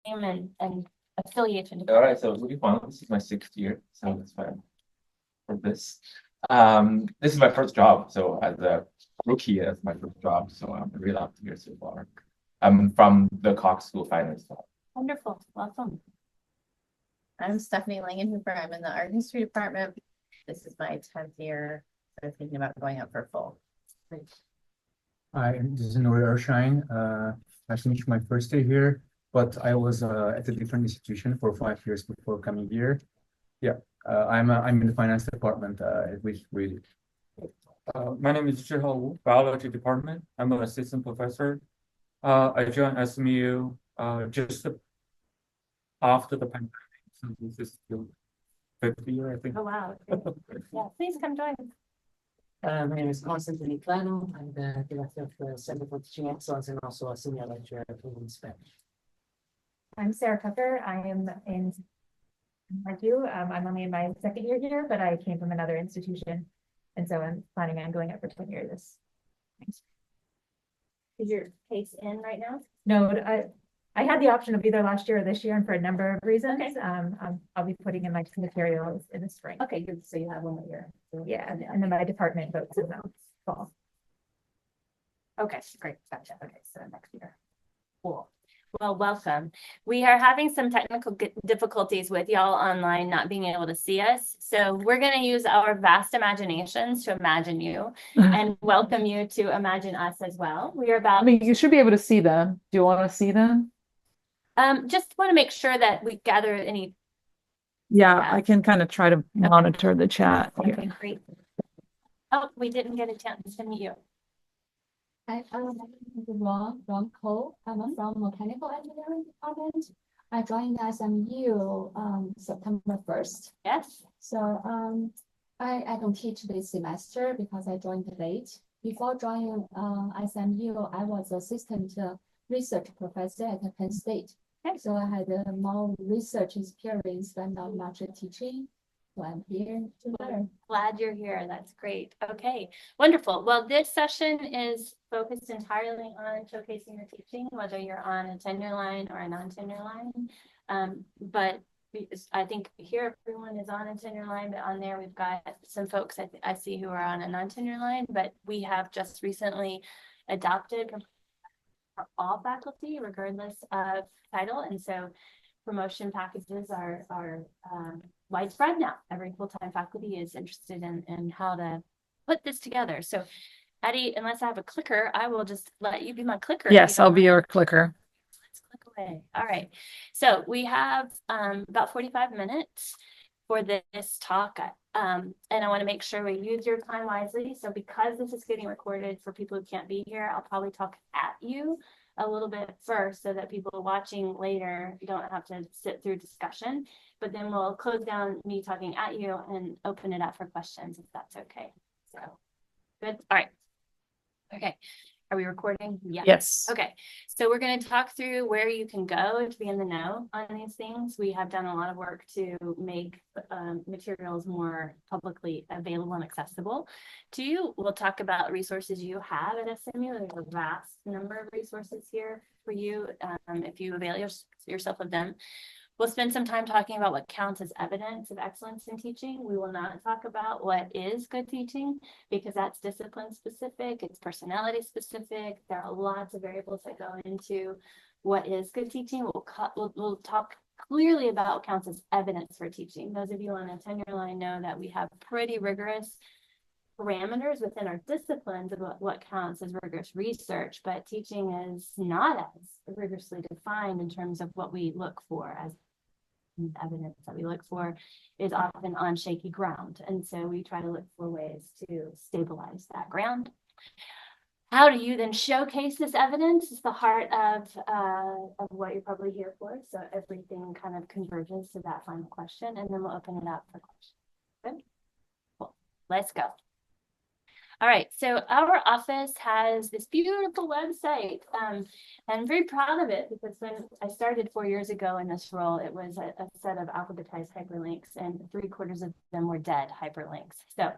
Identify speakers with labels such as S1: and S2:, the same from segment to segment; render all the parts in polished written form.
S1: and affiliation.
S2: All right, so really fun. This is my 6th year, so that's fine for this. This is my first job, so as a rookie, that's my first job. So I'm really loved here so far. I'm from the Cox School of Finance.
S1: Wonderful, welcome.
S3: I'm Stephanie Langenhooper. I'm in the art history department. This is my 10th year. So thinking about going up for full.
S4: Hi, this is Nouri Ershine. I finished my first day here, but I was at a different institution for 5 years before coming here. Yeah, I'm in the finance department, which really.
S5: My name is Zhihao Wu, biology department. I'm an assistant professor. I joined SMU just after the pandemic. So this is the 5th year, I think.
S1: Oh, wow. Yeah, please come join.
S6: My name is Constantine Plano. I'm the director of the Center for Teaching Excellence and also a senior lecturer in Spanish.
S7: I'm Sarah Tucker. I am in, like you, I'm only in my 2nd year here, but I came from another institution. And so I'm planning on going up for 10 years. Thanks.
S1: Is your case in right now?
S7: No, I had the option of either last year or this year, and for a number of reasons.
S1: Okay.
S7: I'll be putting in my materials in the spring.
S1: Okay, good. So you have 1 more year.
S7: Yeah, and then my department votes in the fall.
S1: Okay, great. Gotcha. Okay, so next year. Cool. Well, welcome. We are having some technical difficulties with y'all online not being able to see us. So we're going to use our vast imaginations to imagine you and welcome you to imagine us as well. We are about.
S8: I mean, you should be able to see them. Do you want to see them?
S1: Just want to make sure that we gather any.
S8: Yeah, I can kind of try to monitor the chat here.
S1: Okay, great. Oh, we didn't get a chance to meet you.
S9: I'm Ron Cole. I'm from Mechanical Engineering Department. I joined SMU September 1st.
S1: Yes.
S9: So I don't teach this semester because I joined late. Before joining SMU, I was assistant research professor at Penn State.
S1: Okay.
S9: So I had more research experience than not much teaching. So I'm here to learn.
S1: Glad you're here. That's great. Okay, wonderful. Well, this session is focused entirely on showcasing your teaching, whether you're on a tenure line or a non-tenure line. But I think here everyone is on a tenure line, but on there we've got some folks I see who are on a non-tenure line, but we have just recently adopted for all faculty, regardless of title. And so promotion packages are widespread now. Every full-time faculty is interested in how to put this together. So Addie, unless I have a clicker, I will just let you be my clicker.
S8: Yes, I'll be your clicker.
S1: Let's click away. All right. So we have about 45 minutes for this talk. And I want to make sure we use your time wisely. So because this is getting recorded for people who can't be here, I'll probably talk at you a little bit first so that people watching later don't have to sit through discussion, but then we'll close down me talking at you and open it up for questions if that's okay. So good. All right. Okay. Are we recording?
S8: Yes.
S1: Okay. So we're going to talk through where you can go to be in the know on these things. We have done a lot of work to make materials more publicly available and accessible to you. We'll talk about resources you have at SMU. There's a vast number of resources here for you if you avail yourself of them. We'll spend some time talking about what counts as evidence of excellence in teaching. We will not talk about what is good teaching because that's discipline specific, it's personality specific. There are lots of variables that go into what is good teaching. We'll talk clearly about what counts as evidence for teaching. Those of you on a tenure line know that we have pretty rigorous parameters within our disciplines about what counts as rigorous research, but teaching is not as rigorously defined in terms of what we look for as evidence that we look for is often on shaky ground. And so we try to look for ways to stabilize that ground. How do you then showcase this evidence is the heart of what you're probably here for. So everything kind of converges to that final question, and then we'll open it up for questions. Good? Cool. Let's go. All right, so our office has this beautiful website. And I'm very proud of it because when I started 4 years ago in this role, it was a set of alphabetized hyperlinks and 3/4 of them were dead hyperlinks. So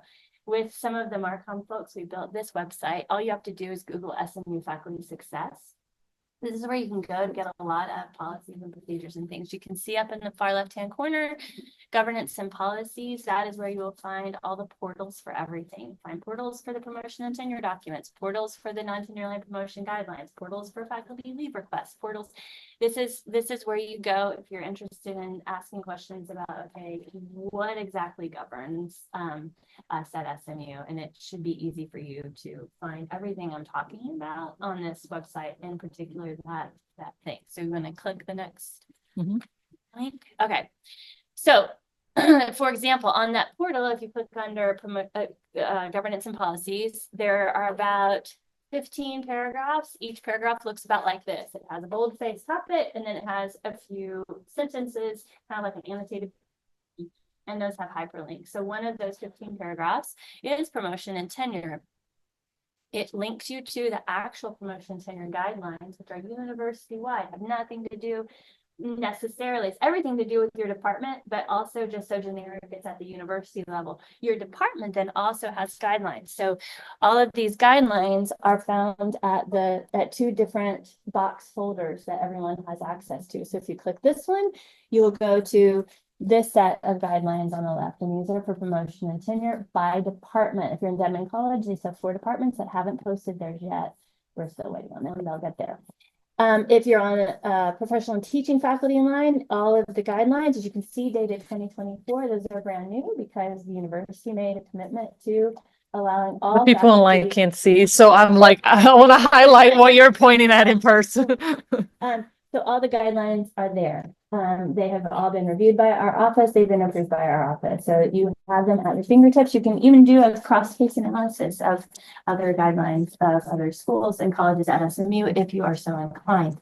S1: with some of the Marcom folks, we built this website. All you have to do is Google SMU Faculty Success. This is where you can go to get a lot of policies and procedures and things. You can see up in the far left-hand corner, governance and policies. That is where you will find all the portals for everything. Find portals for the promotion and tenure documents, portals for the non-tenure line promotion guidelines, portals for faculty leave requests, portals. This is where you go if you're interested in asking questions about, okay, what exactly governs us at SMU, and it should be easy for you to find everything I'm talking about on this website, in particular that thing. So you're going to click the next link. Okay, so for example, on that portal, if you click under governance and policies, there are about 15 paragraphs. Each paragraph looks about like this. It has a bold-faced top bit, and then it has a few sentences, kind of like an annotated, and those have hyperlinks. So one of those 15 paragraphs is promotion and tenure. It links you to the actual promotion and tenure guidelines, which are university-wide, have nothing to do necessarily, it's everything to do with your department, but also just so generic, it's at the university level. Your department then also has guidelines. So all of these guidelines are found at two different box folders that everyone has access to. So if you click this one, you will go to this set of guidelines on the left, and these are for promotion and tenure by department. If you're in Dedman College, they have 4 departments that haven't posted theirs yet. We're still waiting on them, they'll get there. If you're on a professional and teaching faculty in line, all of the guidelines, as you can see, dated 2024, those are brand new because the university made a commitment to allowing all
S8: The people in line
S1: faculty-
S8: can't see, so I'm like, I want to highlight what you're pointing at in person.
S1: So all the guidelines are there. They have all been reviewed by our office. They've been approved by our office. So you have them at your fingertips. You can even do a cross-case analysis of other guidelines of other schools and colleges at SMU if you are so inclined.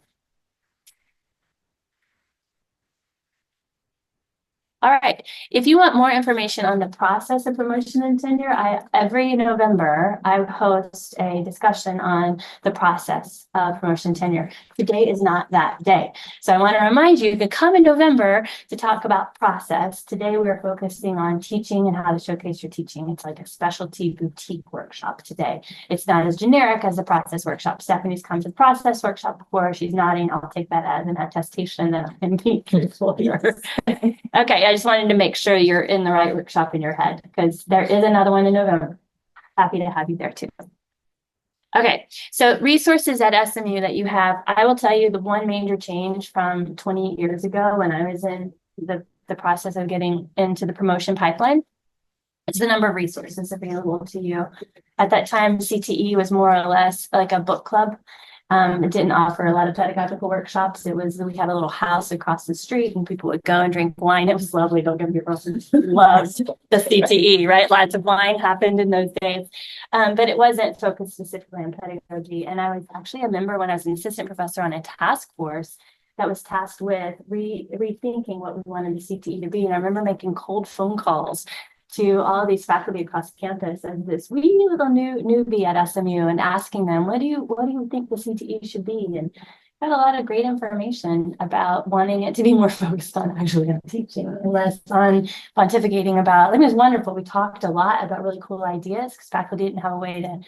S1: All right, if you want more information on the process of promotion and tenure, every November, I host a discussion on the process of promotion and tenure. Today is not that day. So I want to remind you to come in November to talk about process. Today, we're focusing on teaching and how to showcase your teaching. It's like a specialty boutique workshop today. It's not as generic as the process workshop. Stephanie's come to the process workshop before. She's nodding. I'll take that as an attestation that I'm being truthful here. Okay, I just wanted to make sure you're in the right workshop in your head because there is another one in November. Happy to have you there too. Okay, so resources at SMU that you have, I will tell you the one major change from 28 years ago when I was in the process of getting into the promotion pipeline. It's the number of resources available to you. At that time, CTE was more or less like a book club. It didn't offer a lot of pedagogical workshops. We had a little house across the street and people would go and drink wine. It was lovely. Don't get me wrong. Loved the CTE, right? Lots of wine happened in those days. But it wasn't focused specifically on pedagogy. And I was actually a member when I was an assistant professor on a task force that was tasked with rethinking what we wanted the CTE to be. And I remember making cold phone calls to all these faculty across campus as this wee little newbie at SMU and asking them, what do you think the CTE should be? And got a lot of great information about wanting it to be more focused on actually on teaching and less on pontificating about. It was wonderful. We talked a lot about really cool ideas because faculty didn't have a way to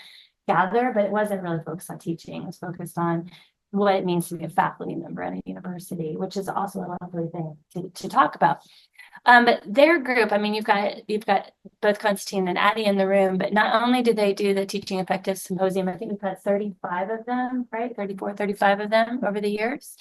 S1: gather, but it wasn't really focused on teaching. It was focused on what it means to be a faculty member at a university, which is also a lovely thing to talk about. But their group, I mean, you've got both Constantine and Addie in the room, but not only did they do the Teaching Effective Symposium, I think we've had 35 of them, right? 34, 35 of them over the years.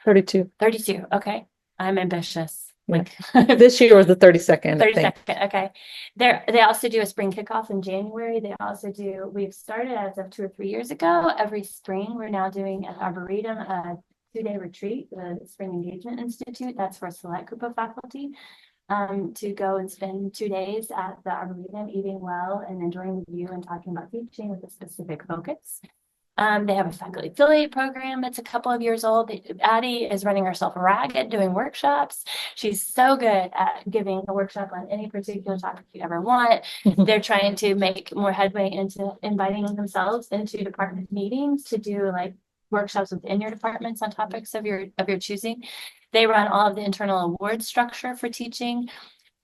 S8: 32.
S1: 32, okay. I'm ambitious. Like
S8: This year was the 32nd. I think.
S1: 32nd, okay. They also do a spring kickoff in January. They also do, we've started as of 2 or 3 years ago. Every spring, we're now doing an Arboretum, a 2-day retreat, the Spring Engagement Institute. That's for a select group of faculty. To go and spend 2 days at the Arboretum, eating well and enjoying the view and talking about teaching with a specific focus. They have a faculty affiliate program that's a couple of years old. Addie is running herself ragged doing workshops. She's so good at giving a workshop on any particular topic you ever want. They're trying to make more headway into inviting themselves into department meetings to do like workshops within your departments on topics of your choosing. They run all of the internal award structure for teaching.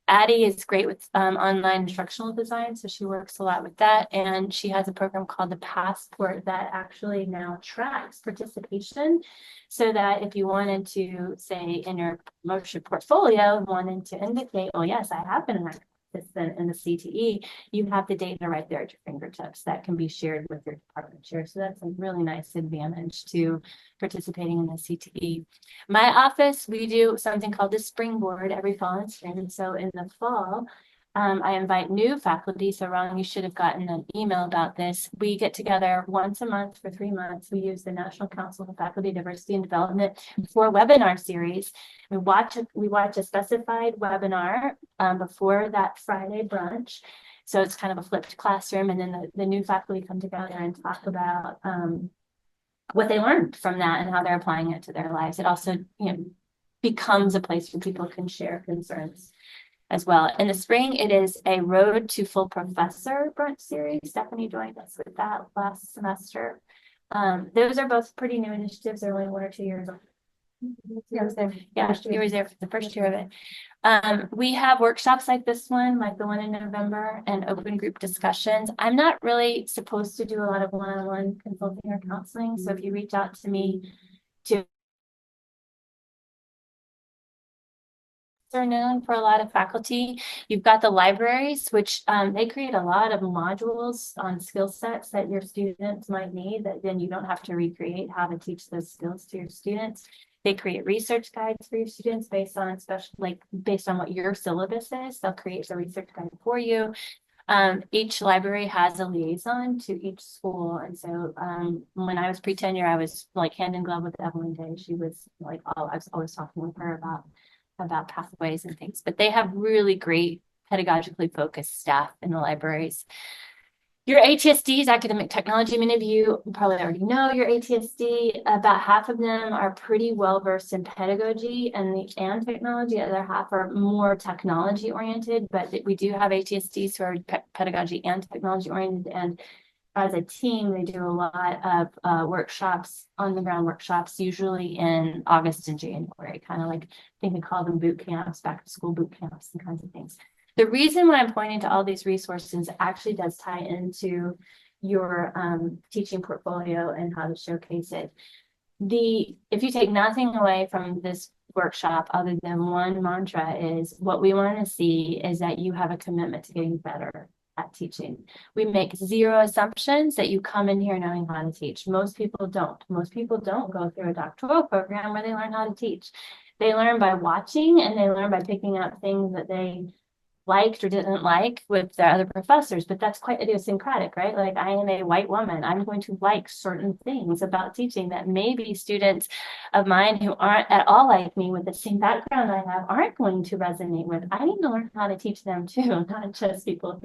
S1: Addie is great with online instructional design, so she works a lot with that. And she has a program called the Passport that actually now tracks participation, so that if you wanted to say in your promotion portfolio, wanted to indicate, oh yes, I have been an participant in the CTE, you have the data right there at your fingertips that can be shared with your department chair. So that's a really nice advantage to participating in the CTE. My office, we do something called the Springboard every fall and spring. And so in the fall, I invite new faculty. So Ron, you should have gotten an email about this. We get together once a month for 3 months. We use the National Council for Faculty Diversity and Development for a webinar series. We watch a specified webinar before that Friday brunch. So it's kind of a flipped classroom, and then the new faculty come together and talk about what they learned from that and how they're applying it to their lives. It also, becomes a place where people can share concerns as well. In the spring, it is a Road to Full Professor brunch series. Stephanie joined us with that last semester. Those are both pretty new initiatives. They're only 1 or 2 years old. Yeah, you were there for the first year of it. We have workshops like this one, like the one in November, and open group discussions. I'm not really supposed to do a lot of one-on-one consulting or counseling. So if you reach out to me are known for a lot of faculty. You've got the libraries, which they create a lot of modules on skill sets that your students might need, that then you don't have to recreate how to teach those skills to your students. They create research guides for your students based on based on what your syllabus is. They'll create the research guide for you. Each library has a liaison to each school. And so when I was pre-tenure, I was like hand in glove with Evelyn Day. She was like, I was always talking with her about pathways and things, but they have really great pedagogically focused staff in the libraries. Your ATSDs, academic technology, many of you probably already know your ATSD. About half of them are pretty well versed in pedagogy and technology. The other half are more technology oriented, but we do have ATSDs who are pedagogy and technology oriented. And as a team, they do a lot of workshops, on the ground workshops, usually in August and January, kind of like, I think we call them boot camps, back to school boot camps and kinds of things. The reason why I'm pointing to all these resources actually does tie into your teaching portfolio and how to showcase it. If you take nothing away from this workshop other than one mantra, is what we want to see is that you have a commitment to getting better at teaching. We make zero assumptions that you come in here knowing how to teach. Most people don't. Most people don't go through a doctoral program where they learn how to teach. They learn by watching, and they learn by picking up things that they liked or didn't like with their other professors, but that's quite idiosyncratic, right? Like, I am a white woman. I'm going to like certain things about teaching that maybe students of mine who aren't at all like me with the same background I have aren't going to resonate with. I need to learn how to teach them too, not just people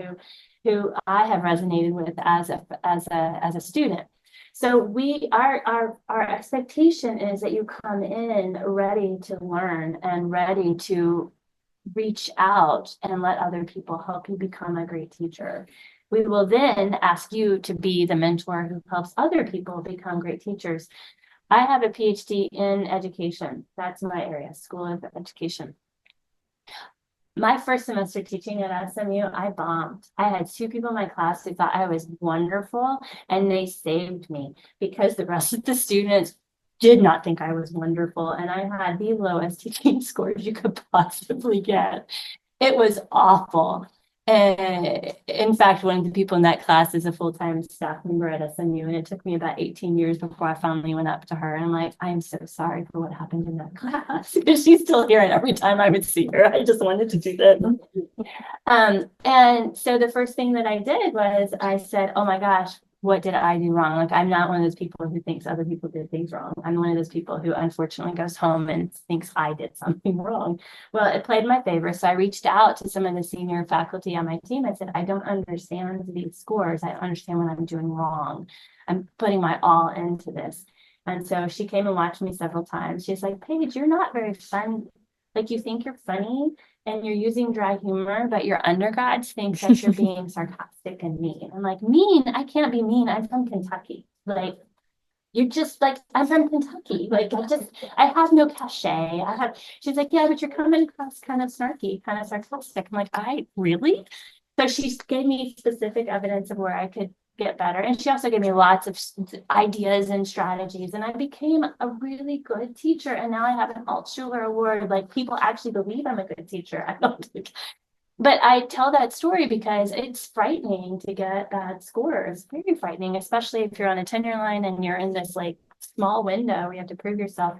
S1: who I have resonated with as a student. So our expectation is that you come in ready to learn and ready to reach out and let other people help you become a great teacher. We will then ask you to be the mentor who helps other people become great teachers. I have a PhD in education. That's my area, School of Education. My first semester teaching at SMU, I bombed. I had 2 people in my class who thought I was wonderful, and they saved me because the rest of the students did not think I was wonderful, and I had the lowest teaching scores you could possibly get. It was awful. In fact, one of the people in that class is a full-time staff member at SMU, and it took me about 18 years before I finally went up to her and I'm like, I'm so sorry for what happened in that class, because she's still here, and every time I would see her, I just wanted to do that. And so the first thing that I did was I said, oh my gosh, what did I do wrong? Like, I'm not one of those people who thinks other people did things wrong. I'm one of those people who unfortunately goes home and thinks I did something wrong. Well, it played in my favor. So I reached out to some of the senior faculty on my team. I said, I don't understand these scores. I understand what I'm doing wrong. I'm putting my all into this. And so she came and watched me several times. She's like, Paige, you're not very fun. Like, you think you're funny and you're using dry humor, but your undergrads think that you're being sarcastic and mean. I'm like, mean? I can't be mean. I'm from Kentucky. Like, you're just like, I'm from Kentucky. Like, I have no cachet. She's like, yeah, but you're coming across kind of snarky, kind of sarcastic. I'm like, really? So she gave me specific evidence of where I could get better. And she also gave me lots of ideas and strategies. And I became a really good teacher. And now I have an Altschuler award. Like, people actually believe I'm a good teacher. I don't think. But I tell that story because it's frightening to get bad scores. Very frightening, especially if you're on a tenure line and you're in this like small window where you have to prove yourself.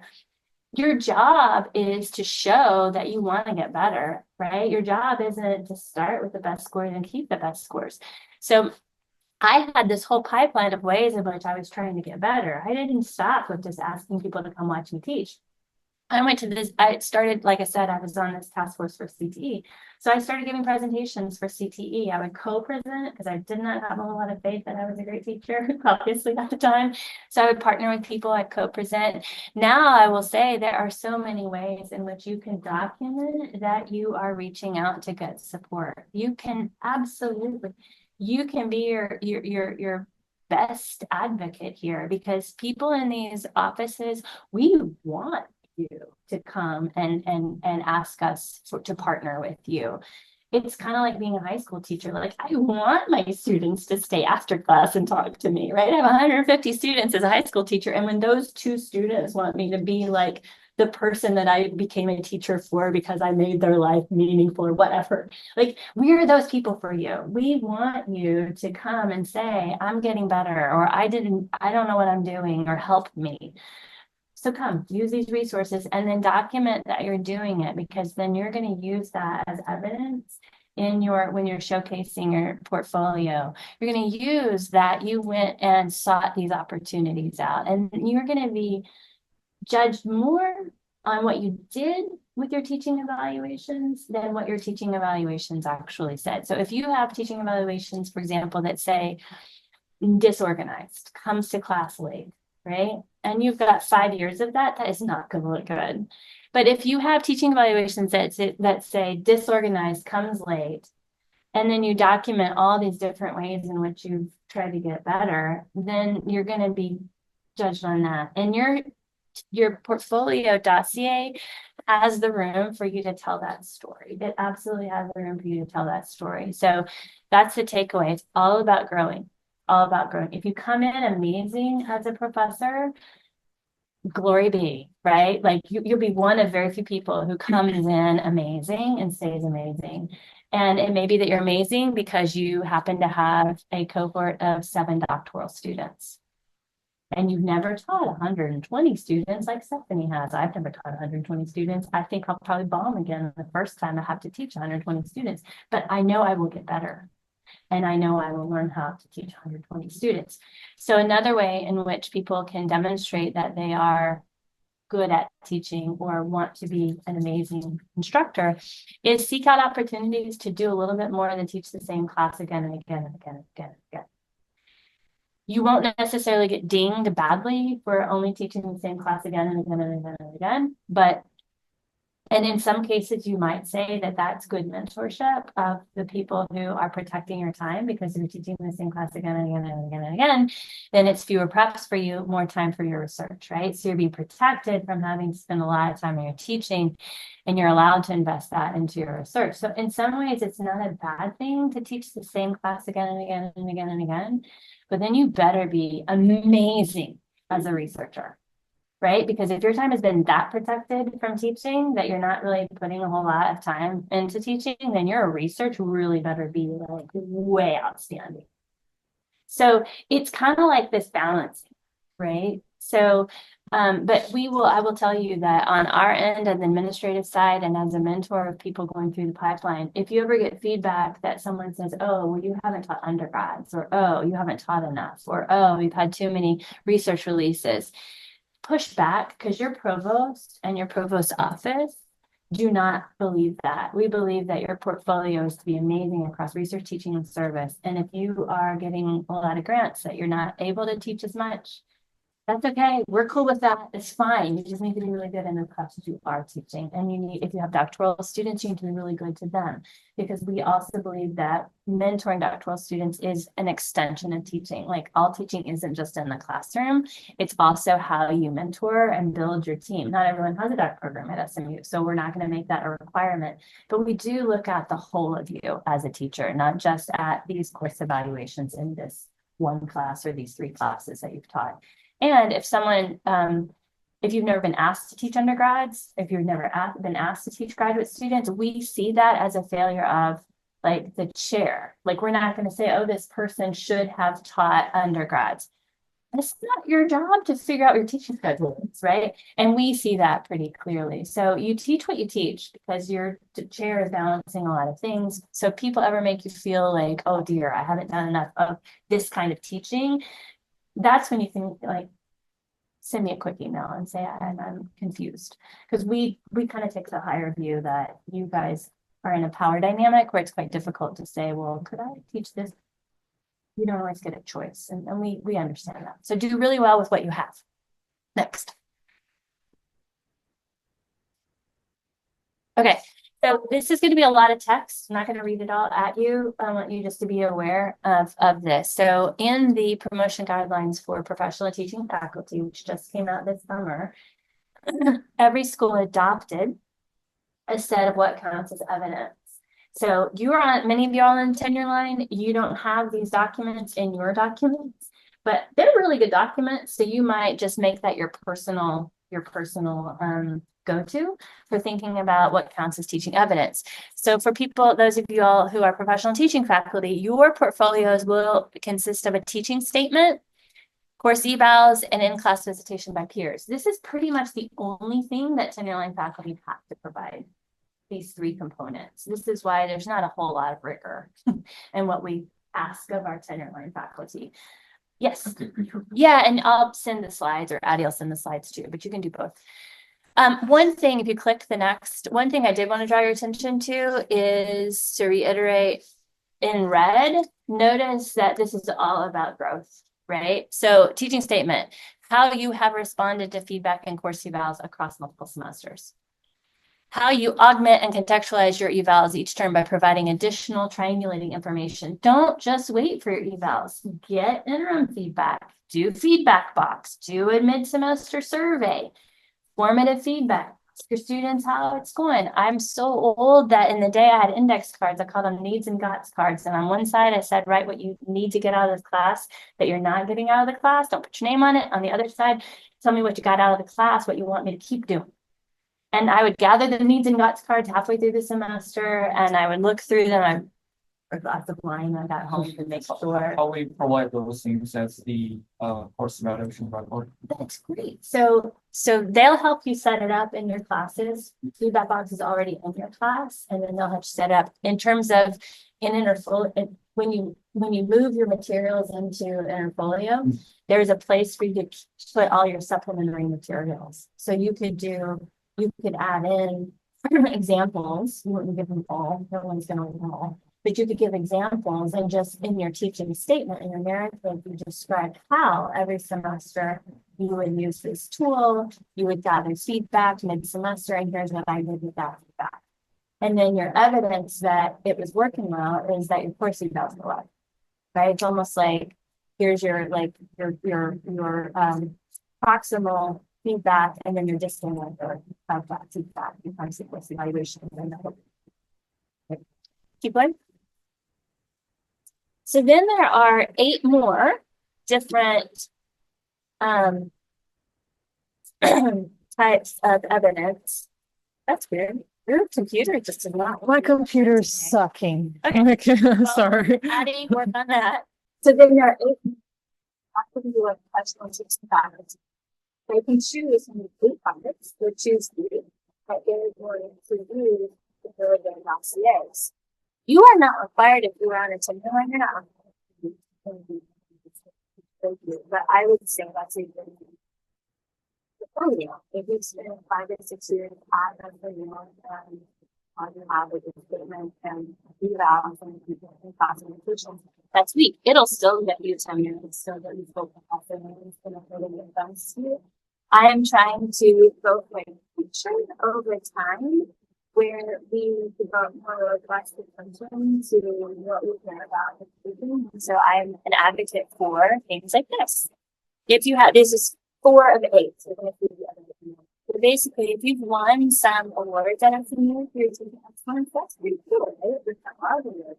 S1: Your job is to show that you want to get better, right? Your job isn't to start with the best scores and keep the best scores. So I had this whole pipeline of ways in which I was trying to get better. I didn't stop with just asking people to come watch me teach. I started, like I said, I was on this task force for CTE. So I started giving presentations for CTE. I would co-present because I did not have a whole lot of faith that I was a great teacher, obviously at the time. So I would partner with people, I'd co-present. Now I will say there are so many ways in which you can document that you are reaching out to get support. You can absolutely, you can be your best advocate here, because people in these offices, we want you to come and ask us to partner with you. It's kind of like being a high school teacher. Like, I want my students to stay after class and talk to me, right? I have 150 students as a high school teacher. And when those 2 students want me to be like the person that I became a teacher for because I made their life meaningful or whatever, like, we're those people for you. We want you to come and say, I'm getting better, or I don't know what I'm doing, or help me. So come, use these resources and then document that you're doing it, because then you're going to use that as evidence when you're showcasing your portfolio. You're going to use that you went and sought these opportunities out, and you're going to be judged more on what you did with your teaching evaluations than what your teaching evaluations actually said. So if you have teaching evaluations, for example, that say disorganized, comes to class late, right? And you've got 5 years of that, that is not going to look good. But if you have teaching evaluations that say disorganized, comes late, and then you document all these different ways in which you've tried to get better, then you're going to be judged on that. And your portfolio dossier has the room for you to tell that story. It absolutely has the room for you to tell that story. So that's the takeaway. It's all about growing. All about growing. If you come in amazing as a professor, glory be, right? Like, you'll be one of very few people who comes in amazing and stays amazing. And it may be that you're amazing because you happen to have a cohort of 7 doctoral students. And you've never taught 120 students like Stephanie has. I've never taught 120 students. I think I'll probably bomb again the first time I have to teach 120 students, but I know I will get better. And I know I will learn how to teach 120 students. So another way in which people can demonstrate that they are good at teaching or want to be an amazing instructor is seek out opportunities to do a little bit more than teach the same class again and again and again and again and again. You won't necessarily get dinged badly for only teaching the same class again and again and again and again, and in some cases, you might say that that's good mentorship of the people who are protecting your time, because if you're teaching the same class again and again and again and again, then it's fewer preps for you, more time for your research, right? So you're being protected from having to spend a lot of time on your teaching, and you're allowed to invest that into your research. So in some ways, it's not a bad thing to teach the same class again and again and again and again, but then you better be amazing as a researcher. Right? Because if your time has been that protected from teaching that you're not really putting a whole lot of time into teaching, then your research really better be like way outstanding. So it's kind of like this balance, right? So, but I will tell you that on our end, on the administrative side, and as a mentor of people going through the pipeline, if you ever get feedback that someone says, oh, well, you haven't taught undergrads, or oh, you haven't taught enough, or oh, we've had too many research releases, push back, because your provost and your provost office do not believe that. We believe that your portfolio is to be amazing across research, teaching, and service. And if you are getting a lot of grants that you're not able to teach as much, That's okay. We're cool with that. It's fine. You just need to be really good in the classes you are teaching. And you need, if you have doctoral students, you need to be really good to them. Because we also believe that mentoring doctoral students is an extension of teaching. Like all teaching isn't just in the classroom. It's also how you mentor and build your team. Not everyone has a doc program at SMU, so we're not going to make that a requirement. But we do look at the whole of you as a teacher, not just at these course evaluations in this one class or these 3 classes that you've taught. And if someone, if you've never been asked to teach undergrads, if you've never been asked to teach graduate students, we see that as a failure of like the chair. Like we're not going to say, oh, this person should have taught undergrads. It's not your job to figure out your teaching schedules, right? And we see that pretty clearly. So you teach what you teach because your chair is balancing a lot of things. So if people ever make you feel like, oh dear, I haven't done enough of this kind of teaching, that's when you can like send me a quick email and say I'm confused, because we kind of take the higher view that you guys are in a power dynamic where it's quite difficult to say, well, could I teach this? You don't always get a choice, and we understand that. So do really well with what you have. Next. Okay. So this is going to be a lot of text. I'm not going to read it all at you. I want you just to be aware of this. So in the promotion guidelines for professional teaching faculty, which just came out this summer, every school adopted a set of what counts as evidence. So you are on, many of you all on tenure line, you don't have these documents in your documents, but they're really good documents. So you might just make that your personal go-to for thinking about what counts as teaching evidence. So for people, those of you all who are professional teaching faculty, your portfolios will consist of a teaching statement, course evals, and in-class visitation by peers. This is pretty much the only thing that tenure line faculty have to provide, these 3 components. This is why there's not a whole lot of rigor in what we ask of our tenure line faculty. Yes.
S2: Okay.
S1: Yeah, and I'll send the slides, or Addie will send the slides too, but you can do both. One thing, if you click the next, one thing I did want to draw your attention to is to reiterate in red, notice that this is all about growth, right? So teaching statement, how you have responded to feedback and course evals across multiple semesters. How you augment and contextualize your evals each term by providing additional triangulating information. Don't just wait for your evals. Get interim feedback, do feedback box, do a mid-semester survey, formative feedback, ask your students how it's going. I'm so old that in the day I had index cards, I called them needs and gots cards. And on one side I said, write what you need to get out of this class that you're not getting out of the class. Don't put your name on it. On the other side, tell me what you got out of the class, what you want me to keep doing. And I would gather the needs and gots cards halfway through the semester, and I would look through them. I forgot the line. I got home to make sure.
S5: How we provide those things as the course evaluation report.
S1: That's great. So they'll help you set it up in your classes. Feedback box is already in your class, and then they'll have you set up in terms of when you move your materials into an Interfolio, there's a place for you to put all your supplementary materials. So you could add in examples. You wouldn't give them all, no one's gonna read them all, but you could give examples, and just in your teaching statement, in your narrative, you describe how every semester you would use this tool, you would gather feedback mid-semester, and here's what I did with that feedback. And then your evidence that it was working well is that your course evals go up, right? It's almost like, here's your proximal feedback, and then your distant of that feedback becomes the course evaluation. Keep going. So then there are 8 more different types of evidence. That's weird. Your computer just is not.
S8: My computer's sucking.
S1: Okay.
S8: Sorry.
S1: Addie, work on that. So then there are 8 after you do a professional teaching faculty. They can choose from the 8 buckets, or choose 3 that they're going to use to build their dossiers. You are not required, if you are on a tenure line, you're not required. But I would say that's a good portfolio. If you spend 5 or 6 years at a tenure, on your have a statement and evals and classifications, that's weak. It'll still get you tenure. It'll still get you full professor. It's gonna really get bonus to you. I am trying to go for a future over time where we devote more robust attention to what we care about in teaching. So I'm an advocate for things like this. If you have, this is 4 of 8. So we're gonna see the other one. So basically, if you've won some awards at SMU, you're taking excellence, that's pretty cool, right? With the positive.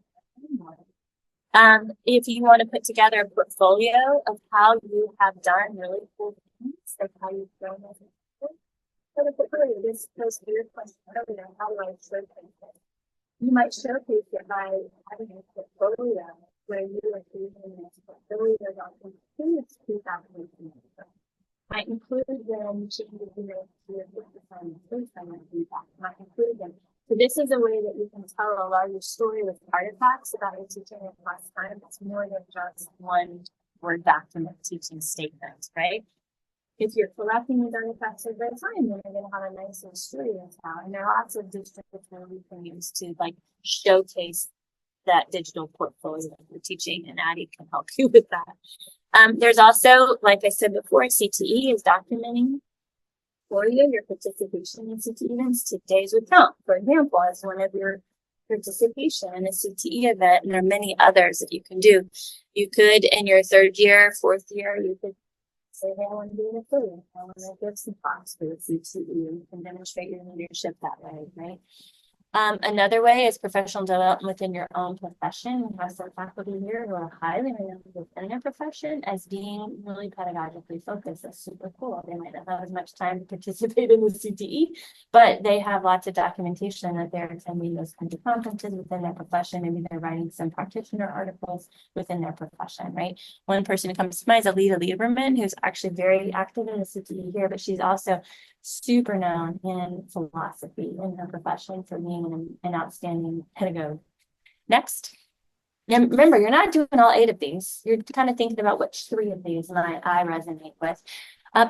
S1: If you want to put together a portfolio of how you have done really cool things, like how you've grown as a teacher, so the portfolio, this goes to your question earlier, how do I showcase it? You might showcase it by having a portfolio where you are using this portfolio document since 2018. Might include them changing your feedback. Might include them. So this is a way that you can tell a larger story with artifacts about your teaching in class time. It's more than just one Word document teaching statement, right? If you're collecting these artifacts over time, then you're going to have a nice little story to tell. And there are lots of digital tools you can use to like showcase that digital portfolio that you're teaching, and Addie can help you with that. There's also, like I said before, CTE is documenting for you your participation in CTE events. Today's would count, for example, as one of your participation in a CTE event, and there are many others that you can do. You could, in your 3rd year, 4th year, you could say, hey, I want to be an affiliate. I want to give some talks for the CTE. You can demonstrate your leadership that way, right? Another way is professional development within your own profession. We have some faculty here who are highly renowned within their profession as being really pedagogically focused. That's super cool. They might not have as much time to participate in the CTE, but they have lots of documentation that they're attending those kinds of conferences within their profession. Maybe they're writing some practitioner articles within their profession, right? One person who comes to mind is Alita Lieberman, who's actually very active in the CTE here, but she's also super known in philosophy in her profession for being an outstanding pedagogue. Next. And remember, you're not doing all 8 of these. You're kind of thinking about which 3 of these I resonate with.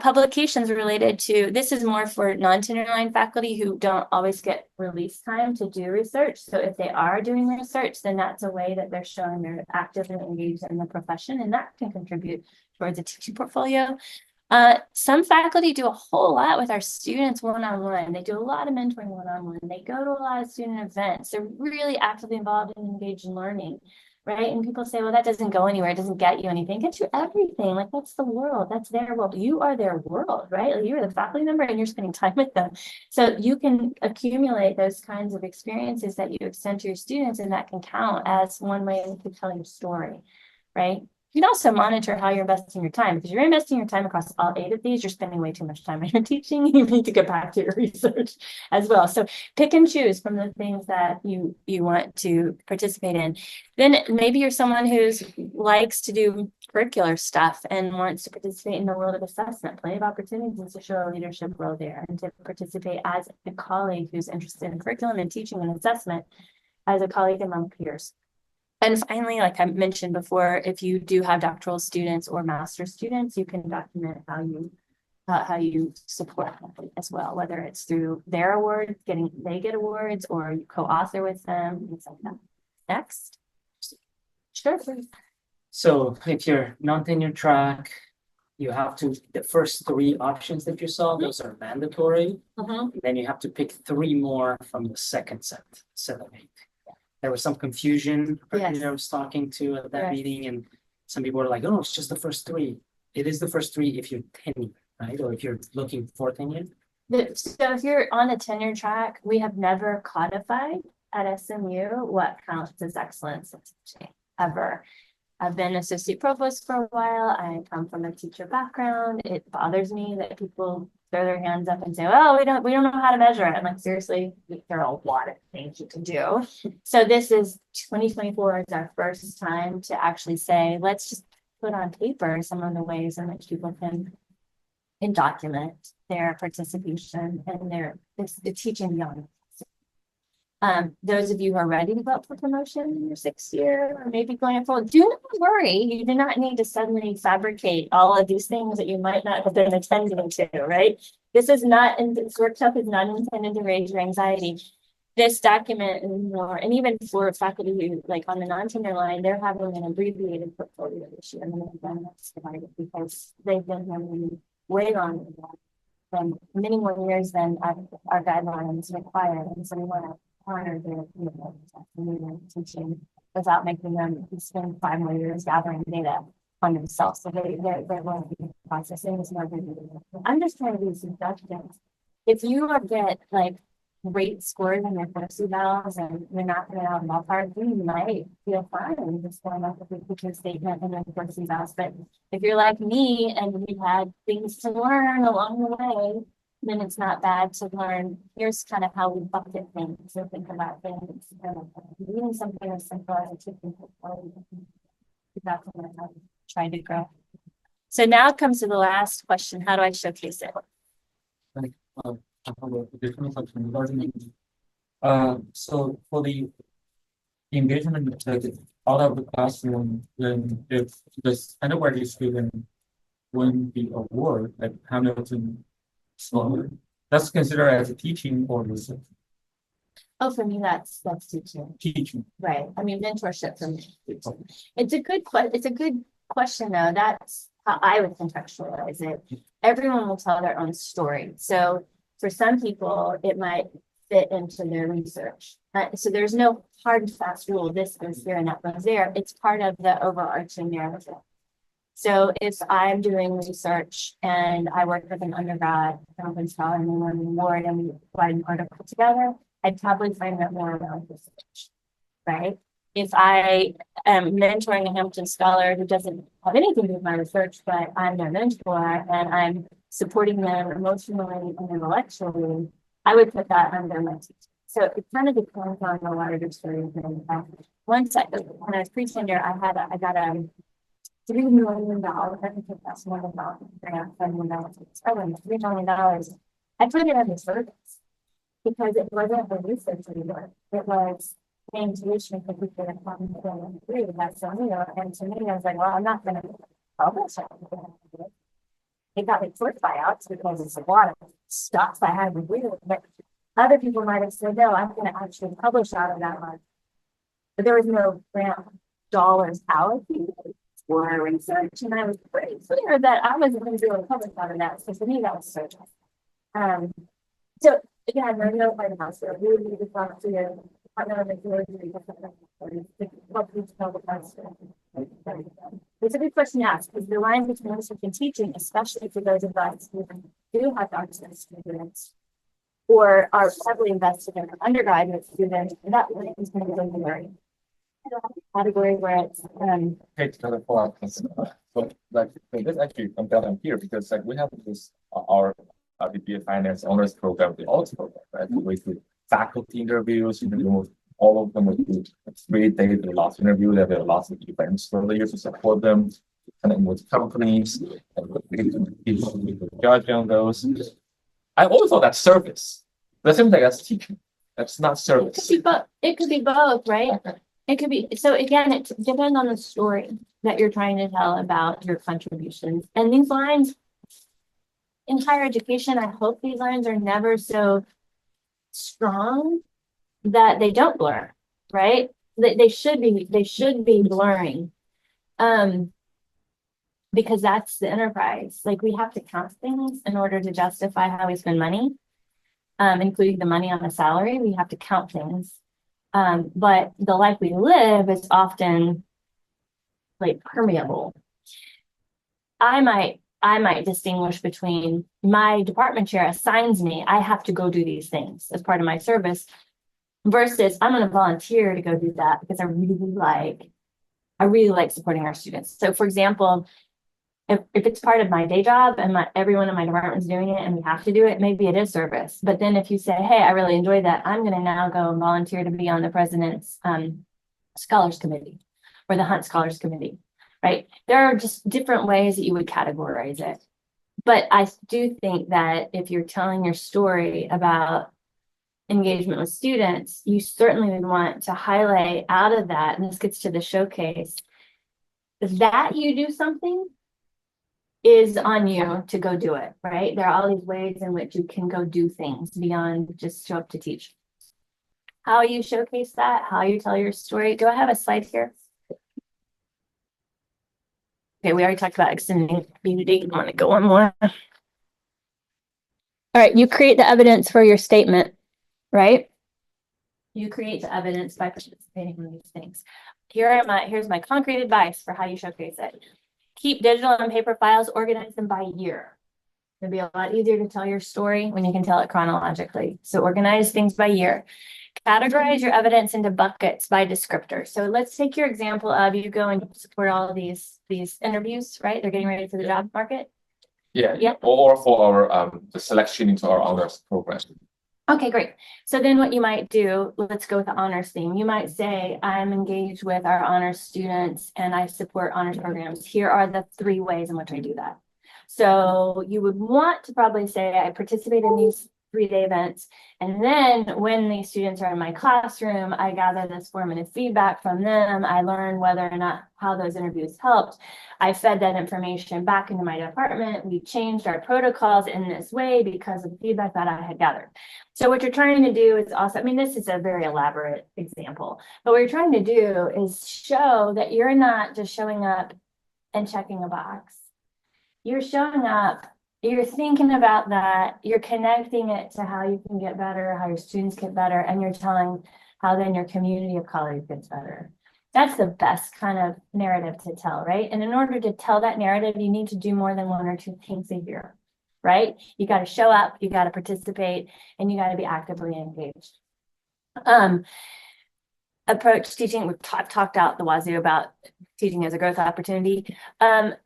S1: Publications related to, this is more for non-tenure line faculty who don't always get release time to do research. So if they are doing research, then that's a way that they're showing they're active and engaged in the profession, and that can contribute towards a teaching portfolio. Some faculty do a whole lot with our students one-on-one. They do a lot of mentoring one-on-one. They go to a lot of student events. They're really actively involved and engaged in learning, right? And people say, well, that doesn't go anywhere. It doesn't get you anything. It gets you everything. Like, that's the world. That's their world. You are their world, right? Like, you're the faculty member and you're spending time with them. So you can accumulate those kinds of experiences that you extend to your students, and that can count as one way to tell your story, right? You can also monitor how you're investing your time, because you're investing your time across all 8 of these. You're spending way too much time on your teaching. You need to get back to your research as well. So pick and choose from the things that you want to participate in. Then maybe you're someone who likes to do curricular stuff and wants to participate in the world of assessment. Plenty of opportunities to show a leadership role there, and to participate as a colleague who's interested in curriculum and teaching and assessment as a colleague among peers. And finally, like I mentioned before, if you do have doctoral students or master's students, you can document how you support them as well, whether it's through their awards, they get awards, or you co-author with them, things like that. Next. Sure, please.
S6: So if you're non-tenure track, you have to, the first 3 options that you saw, those are mandatory. Then you have to pick 3 more from the second set of 8. There was some confusion.
S1: Yes.
S6: I was talking to at that
S1: Yes.
S6: meeting, and some people were like, oh, it's just the first 3. It is the first 3 if you're tenured, right? Or if you're looking for tenure.
S1: So if you're on the tenure track, we have never codified at SMU what counts as excellence in teaching, ever. I've been associate provost for a while. I come from a teacher background. It bothers me that people throw their hands up and say, well, we don't know how to measure it. I'm like, seriously, there are a lot of things you can do. So this is 2024 is our first time to actually say, let's just put on paper some of the ways in which people can document their participation and the teaching beyond. Those of you who are ready to go up for promotion in your 6th year, or maybe going forward, do not worry. You do not need to suddenly fabricate all of these things that you might not have been attending to, right? This workshop is not intended to raise your anxiety. this document and more, and even for faculty who, like on the non-tenure line, they're having an abbreviated portfolio this year. And then that's divided because they've been having way longer than many more years than our guidelines require. And so we want to honor their teaching without making them spend 5 more years gathering data on themselves. So they're going to be processing this more. I'm just trying to be suggestions. If you get like great scores in your first evals and you're not going out of the ballpark, you might feel fine just going up with a teacher statement and then first evals. But if you're like me and you've had things to learn along the way, then it's not bad to learn. Here's kind of how we bucket things. So think about things. Reading something as simple as a chicken portfolio. That's what I'm trying to grow. So now comes to the last question. How do I showcase it?
S5: I have a additional question regarding so for the engagement like out of the classroom, then if this undergraduate student win the award like Hamilton Scholar, that's considered as a teaching or research?
S1: Oh, for me, that's teaching.
S5: Teaching.
S1: Right. I mean, mentorship for me. It's a good question though. That's how I would contextualize it. Everyone will tell their own story. So for some people, it might fit into their research. So there's no hard and fast rule. This goes here and that goes there. It's part of the overarching narrative. So if I'm doing research and I work with an undergrad Hamilton Scholar and we won an award and we write an article together, I'd probably find out more about research, right? If I am mentoring a Hamilton Scholar who doesn't have anything to do with my research, but I'm their mentor and I'm supporting them emotionally and intellectually, I would put that under my teaching. So it kind of depends on the larger story. Once when I was pre-tenure, I got $3 million. I think that's more than grant, $7 million. $3 million. I put it as a service because it wasn't a research anymore. It was paying tuition because we could have come through that. So, and to me, I was like, well, I'm not going to publish it. It got me short buyouts because it's a lot of stuff I had to do. But other people might have said, no, I'm going to actually publish out of that money. But there was no grant dollars allocated for research. And I was pretty clear that I wasn't going to be able to publish out of that. So for me, that was so tough. So again, I know by the house, so we need to talk to your partner of it's a good question to ask because the line between research and teaching, especially for those of us who do have access to students or are heavily invested in undergraduate students, that is going to be very blurry. Category where it's
S2: Okay, to kind of follow up. So like this actually I'm glad I'm here because like we have this our BBA Finance Honors Program, the OLS program, right? We do faculty interviews, all of them would do 3 days, lots of interviews, there are lots of events for the years to support them, and then with companies, and people judge on those. I always thought that's service. That's something that's teaching. That's not service.
S1: It could be both, right? It could be. So again, it depends on the story that you're trying to tell about your contributions. And these lines in higher education, I hope these lines are never so strong that they don't blur, right? They should be blurring. Because that's the enterprise. Like we have to count things in order to justify how we spend money, including the money on the salary. We have to count things. But the life we live is often like permeable. I might distinguish between my department chair assigns me, I have to go do these things as part of my service versus I'm going to volunteer to go do that because I really like supporting our students. So for example, if it's part of my day job and everyone in my department is doing it and we have to do it, maybe it is service. But then if you say, hey, I really enjoy that, I'm going to now go and volunteer to be on the president's scholars committee or the Hunt Scholars Committee, right? There are just different ways that you would categorize it. But I do think that if you're telling your story about engagement with students, you certainly would want to highlight out of that, and this gets to the showcase, that you do something is on you to go do it, right? There are all these ways in which you can go do things beyond just show up to teach. how you showcase that, how you tell your story. Do I have a slide here? Okay, we already talked about extending community. I'm gonna go one more. All right, you create the evidence for your statement, right? You create the evidence by participating in these things. Here's my concrete advice for how you showcase it. Keep digital and paper files, organize them by year. It'll be a lot easier to tell your story when you can tell it chronologically. So organize things by year. Categorize your evidence into buckets by descriptor. So let's take your example of you go and support all of these interviews, right? They're getting ready for the job market.
S2: Yeah.
S1: Yep.
S2: Or for our the selection into our honors program.
S1: Okay, great. So then what you might do, let's go with the honors theme. You might say, I'm engaged with our honors students and I support honors programs. Here are the 3 ways in which I do that. So you would want to probably say, I participate in these 3-day events. And then when these students are in my classroom, I gather this formative feedback from them. I learn whether or not how those interviews helped. I fed that information back into my department. We changed our protocols in this way because of the feedback that I had gathered. So what you're trying to do is also, I mean, this is a very elaborate example, but what you're trying to do is show that you're not just showing up and checking a box. You're showing up, you're thinking about that, you're connecting it to how you can get better, how your students get better, and you're telling how then your community of colleagues gets better. That's the best kind of narrative to tell, right? And in order to tell that narrative, you need to do more than 1 or 2 things a year, right? You got to show up, you got to participate, and you got to be actively engaged. Approach teaching, we've talked out the wazoo about teaching as a growth opportunity.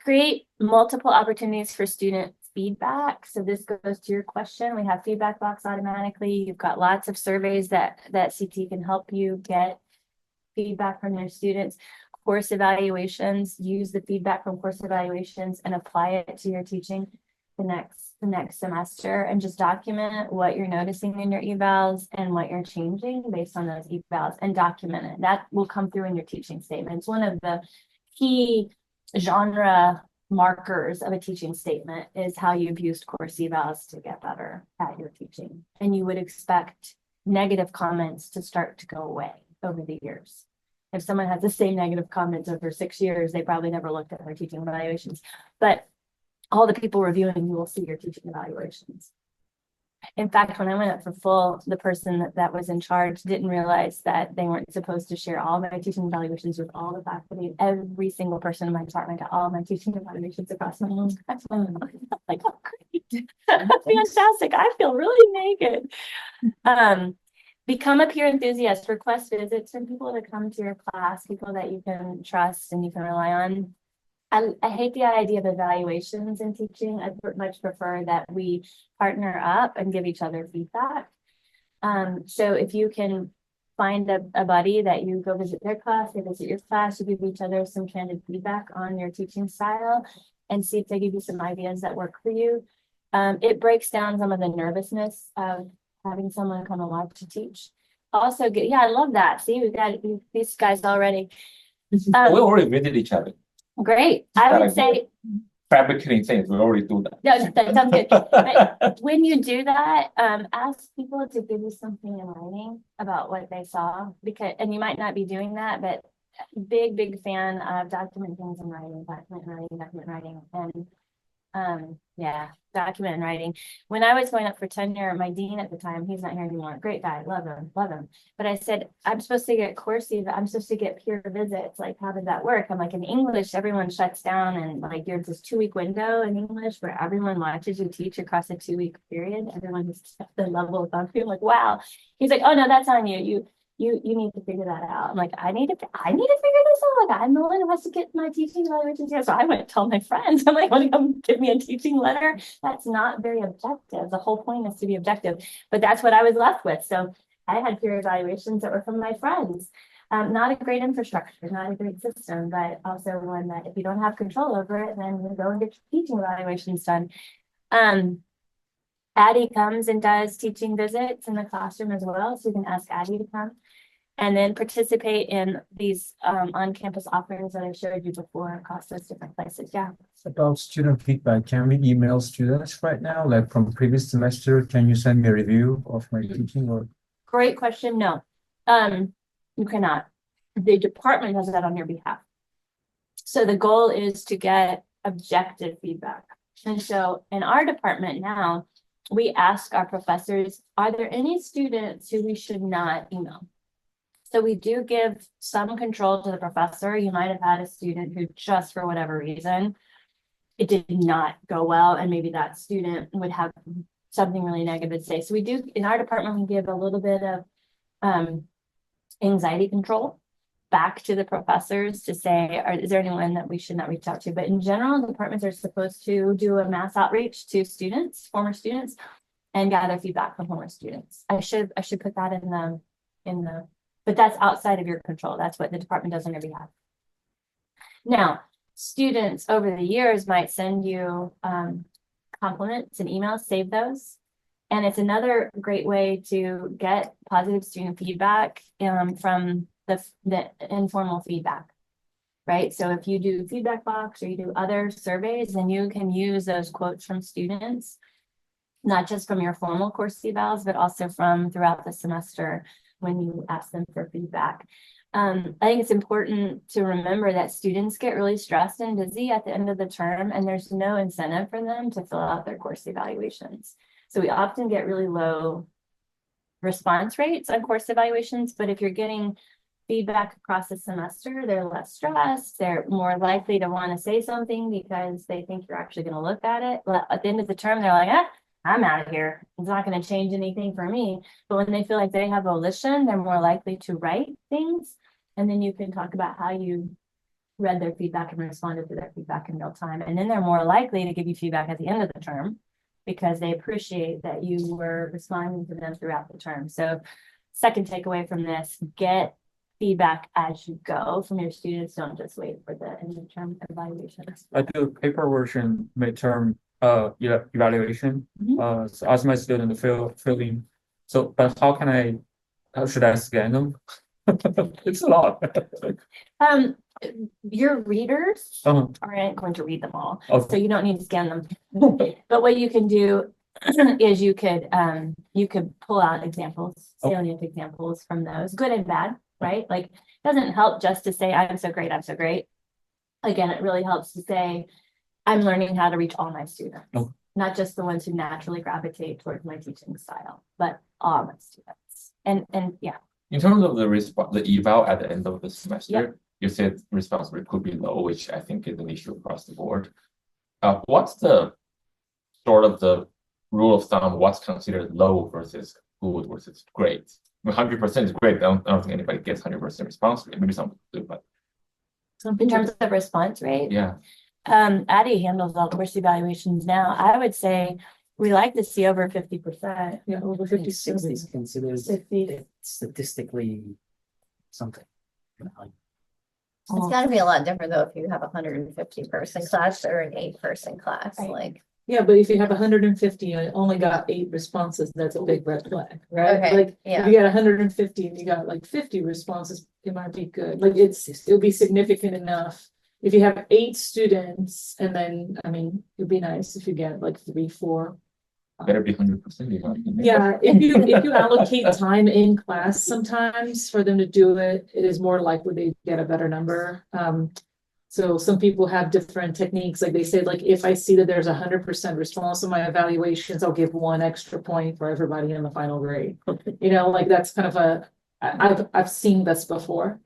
S1: Create multiple opportunities for student feedback. So this goes to your question. We have feedback box automatically. You've got lots of surveys that CT can help you get feedback from their students. Course evaluations, use the feedback from course evaluations and apply it to your teaching the next semester, and just document what you're noticing in your evals and what you're changing based on those evals, and document it. That will come through in your teaching statement. It's one of the key genre markers of a teaching statement is how you've used course evals to get better at your teaching. And you would expect negative comments to start to go away over the years. If someone has the same negative comments over 6 years, they probably never looked at their teaching evaluations. But all the people reviewing, you will see your teaching evaluations. In fact, when I went up for full, the person that was in charge didn't realize that they weren't supposed to share all of my teaching evaluations with all the faculty. Every single person in my department got all of my teaching evaluations across my own. Like, oh, great. Fantastic. I feel really naked. Become a peer enthusiast. Request visits from people that come to your class, people that you can trust and you can rely on. I hate the idea of evaluations in teaching. I much prefer that we partner up and give each other feedback. So if you can find a buddy that you go visit their class, they visit your class, you give each other some candid feedback on your teaching style and see if they give you some ideas that work for you. It breaks down some of the nervousness of having someone come along to teach. Also, yeah, I love that. See, we've got these guys already.
S2: We already visited each other.
S1: Great. I would say
S2: fabricating things, we already do that.
S1: no, that sounds good. But when you do that, ask people to give you something in writing about what they saw, because, and you might not be doing that, but big fan of document things in writing, document writing, and yeah, document and writing. When I was going up for tenure, my dean at the time, he's not here anymore, great guy, love him. But I said, I'm supposed to get I'm supposed to get peer visits. Like, how did that work? I'm like, in English, everyone shuts down and like there's this 2-week window in English where everyone watches you teach across a 2-week period. Everyone has the level of boundary. I'm like, wow. He's like, oh no, that's on you. You need to figure that out. I'm like, I need to figure this out. Like, I'm the one who has to get my teaching evaluations here. So I went and told my friends, I'm like, want to come give me a teaching letter? That's not very objective. The whole point is to be objective. But that's what I was left with. So I had peer evaluations that were from my friends. Not a great infrastructure, not a great system, but also one that if you don't have control over it, then you go and get your teaching evaluations done. Addie comes and does teaching visits in the classroom as well. So you can ask Addie to come and then participate in these on-campus offerings that I showed you before across those different places. Yeah.
S4: About student feedback, can we email students right now? Like from previous semester, can you send me a review of my teaching or?
S1: Great question. No. You cannot. The department does that on your behalf. So the goal is to get objective feedback. And so in our department now, we ask our professors, are there any students who we should not email? So we do give some control to the professor. You might have had a student who just for whatever reason, it did not go well, and maybe that student would have something really negative to say. So we do, in our department, we give a little bit of anxiety control back to the professors to say, is there anyone that we should not reach out to? But in general, departments are supposed to do a mass outreach to students, former students, and gather feedback from former students. I should put that in the, but that's outside of your control. That's what the department does on your behalf. Now, students over the years might send you compliments and emails, save those. And it's another great way to get positive student feedback from the informal feedback, right? So if you do feedback box or you do other surveys, then you can use those quotes from students, not just from your formal course evals, but also from throughout the semester when you ask them for feedback. I think it's important to remember that students get really stressed and busy at the end of the term, and there's no incentive for them to fill out their course evaluations. So we often get really low response rates on course evaluations, but if you're getting feedback across the semester, they're less stressed, they're more likely to want to say something because they think you're actually going to look at it. At the end of the term, they're like, I'm out of here. It's not going to change anything for me. But when they feel like they have volition, they're more likely to write things. And then you can talk about how you read their feedback and responded to their feedback in real time. And then they're more likely to give you feedback at the end of the term because they appreciate that you were responding to them throughout the term. So second takeaway from this, get feedback as you go from your students. Don't just wait for the end of term evaluations.
S5: I do a paper version midterm evaluation. So ask my student to fill in. So, but how should I scan them? It's a lot.
S1: Your readers aren't going to read them all, so you don't need to scan them. But what you can do is you could pull out examples, salient examples from those, good and bad, right? Like it doesn't help just to say I'm so great, I'm so great. Again, it really helps to say I'm learning how to reach all my students, not just the ones who naturally gravitate towards my teaching style, but all my students. And yeah.
S2: In terms of the eval at the end of the semester, you said response rate could be low, which I think is an issue across the board. What's the sort of the rule of thumb? What's considered low versus good versus great? 100% is great. I don't think anybody gets 100% response rate. Maybe some do, but
S1: in terms of response rate,
S2: yeah.
S1: Addie handles all course evaluations now. I would say we like to see over 50%.
S6: Yeah, over 56 is considered statistically something.
S3: It's gotta be a lot different though if you have a 150-person class or an 8-person class,
S1: Right.
S3: like.
S8: Yeah, but if you have 150 and only got 8 responses, that's a big red flag, right?
S3: Okay,
S8: Like
S3: yeah.
S8: if you got 150 and you got like 50 responses, it might be good. Like it'll be significant enough. If you have 8 students, and then I mean, it'd be nice if you get like 3, 4.
S2: Better be 100%.
S8: Yeah, if you allocate time in class sometimes for them to do it, it is more likely they get a better number. So some people have different techniques, like they say, like if I see that there's 100% response to my evaluations, I'll give 1 extra point for everybody in the final grade. You know, like that's kind of I've seen this before.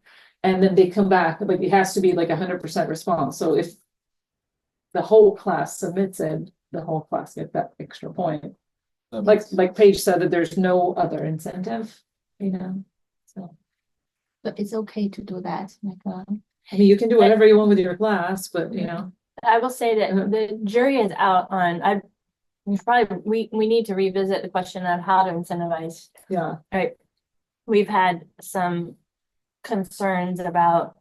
S8: And then they come back, like it has to be like 100% response. So if the whole class submits it, the whole class get that extra point. Like Paige said, that there's no other incentive, you know, so.
S9: But it's okay to do that, like,
S8: I mean, you can do whatever you want with your class, but you know.
S1: I will say that the jury is out on, we need to revisit the question of how to incentivize.
S8: Yeah.
S1: Right. We've had some concerns about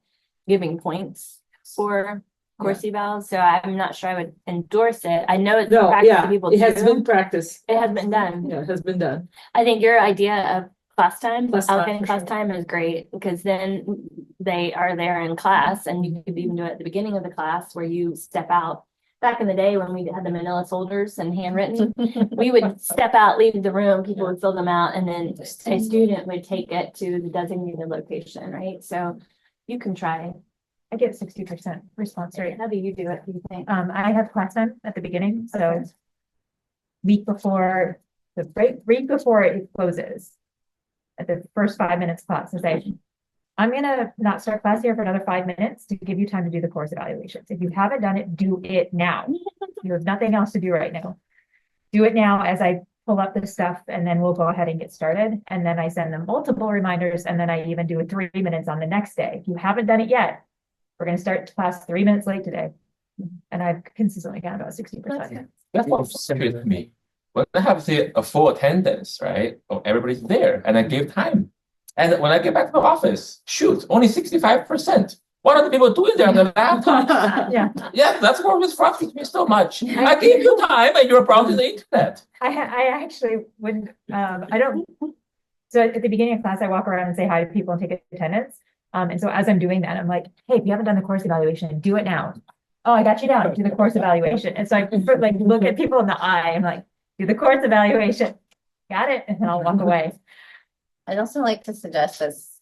S1: giving points for course evals, so I'm not sure I would endorse it. I know it's practice that people
S8: it has
S1: do.
S8: been practiced.
S1: It has been done.
S8: Yeah, it has been done.
S1: I think your idea of class time, allocating
S8: for
S1: class
S8: sure.
S1: time is great, because then they are there in class, and you could even do it at the beginning of the class where you step out back in the day when we had the manila folders and handwritten, we would step out, leave the room, people would fill them out, and then a student would take it to the designated location, right? So you can try.
S7: I get 60% response rate.
S1: How do you do it, do you think?
S7: I have class time at the beginning, so week before week before it closes, at the first 5 minutes class, and say, I'm gonna not start class here for another 5 minutes to give you time to do the course evaluations. If you haven't done it, do it now. You have nothing else to do right now. Do it now as I pull up the stuff, and then we'll go ahead and get started. And then I send them multiple reminders, and then I even do it 3 minutes on the next day. If you haven't done it yet, we're gonna start class 3 minutes late today. And I've consistently gotten about 60%.
S2: That's what frustrates me. When I have say a full attendance, right? Oh, everybody's there, and I give time. And when I get back to the office, shoot, only 65%. What are the people doing there on the laptop?
S7: Yeah.
S2: Yeah, that's what just frustrates me so much. I gave you time, and you're browsing the internet.
S7: I actually wouldn't, I don't, so at the beginning of class, I walk around and say hi to people and take attendance. And so as I'm doing that, I'm like, hey, if you haven't done the course evaluation, do it now. Oh, I got you down, do the course evaluation. And so I like look at people in the eye, I'm like, do the course evaluation. Got it, and then I'll walk away.
S3: I'd also like to suggest this,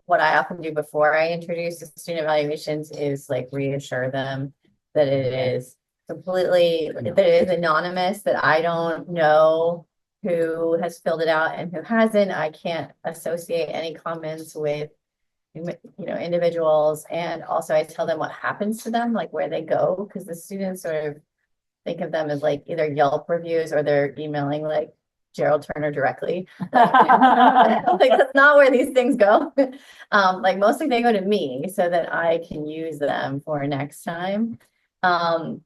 S3: what I often do before I introduce the student evaluations is like reassure them that it is completely, that it is anonymous, that I don't know who has filled it out and who hasn't. I can't associate any comments with, individuals. And also I tell them what happens to them, like where they go, because the students sort of think of them as like either Yelp reviews or they're emailing like Gerald Turner directly. Like that's not where these things go. Like mostly they go to me so that I can use them for next time. And